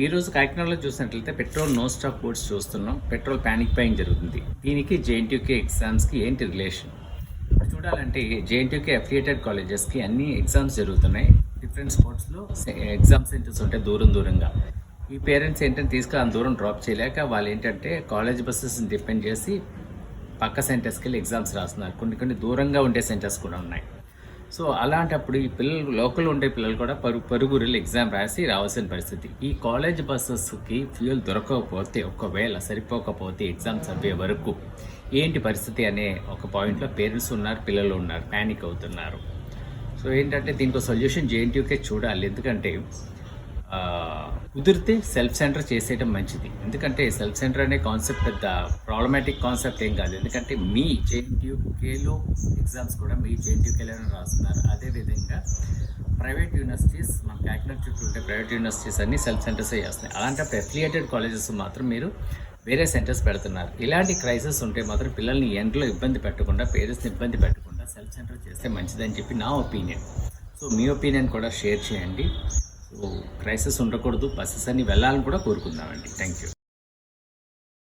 ఈరోజు కాకినాడలో చూసినట్లయితే పెట్రోల్ నో స్టాప్ బోర్డ్స్ చూస్తున్నాం. పెట్రోల్ ప్యానిక్ బయింగ్ జరుగుతుంది. దీనికి జేఎన్టీయూకే ఎగ్జామ్స్కి ఏంటి రిలేషన్? ఇప్పుడు చూడాలంటే జేఎన్టీయూకే అఫిలియేటెడ్ కాలేజెస్కి అన్ని ఎగ్జామ్స్ జరుగుతున్నాయి. డిఫరెంట్ స్పాట్స్లో ఎగ్జామ్ సెంటర్స్ ఉంటాయి దూరంగా. ఈ పేరెంట్స్ ఏంటంటే తీసుకుని అంత దూరం డ్రాప్ చేయలేక వాళ్ళు ఏంటంటే కాలేజ్ బస్సెస్ని డిపెండ్ చేసి పక్క సెంటర్స్కి వెళ్ళి ఎగ్జామ్స్ రాస్తున్నారు. కొన్ని దూరంగా ఉండే సెంటర్స్ కూడా ఉన్నాయి. సో అలాంటప్పుడు ఈ పిల్లలు లోకల్ ఉండే పిల్లలు కూడా పరుగురులు ఎగ్జామ్ రాసి రావాల్సిన పరిస్థితి. ఈ కాలేజ్ బస్సెస్కి ఫ్యూయల్ దొరకకపోతే, ఒకవేళ సరిపోకపోతే ఎగ్జామ్స్ అవ్వే వరకు ఏంటి పరిస్థితి అనే ఒక పాయింట్లో పేరెంట్స్ ఉన్నారు, పిల్లలు ఉన్నారు, ప్యానిక్ అవుతున్నారు. సో ఏంటంటే దీనికి సొల్యూషన్ జేఎన్టీయూకే చూడాలి. ఎందుకంటే కుదిరితే సెల్ఫ్ సెంటర్ చేసేయడం మంచిది. ఎందుకంటే సెల్ఫ్ సెంటర్ అనే కాన్సెప్ట్ పెద్ద ప్రాబ్లమాటిక్ కాన్సెప్ట్ ఏం కాదు. ఎందుకంటే మీ జేఎన్టీయూకేలో ఎగ్జామ్స్ కూడా మీ జేఎన్టీయూకేలోనే రాస్తున్నారు. అదేవిధంగా ప్రైవేట్ యూనివర్సిటీస్, మన కాకినాడ చుట్టూ ఉంటే ప్రైవేట్ యూనివర్సిటీస్ అన్ని సెల్ఫ్ సెంటర్సే చేస్తున్నాయి. అలాంటప్పుడు అఫిలియేటెడ్ కాలేజెస్ మాత్రం మీరు వేరే సెంటర్స్ పెడుతున్నారు. ఇలాంటి క్రైసిస్ ఉంటే మాత్రం పిల్లల్ని ఎండ్లో ఇబ్బంది పెట్టకుండా, పేరెంట్స్ని ఇబ్బంది పెట్టకుండా సెల్ఫ్ సెంటర్ చేస్తే మంచిదని చెప్పి నా ఒపీనియన్. సో మీ ఒపీనియన్ కూడా షేర్ చేయండి. సో క్రైసిస్ ఉండకూడదు, బస్సెస్ అన్ని వెళ్ళాలని కూడా కోరుకుందామండి. Thank you.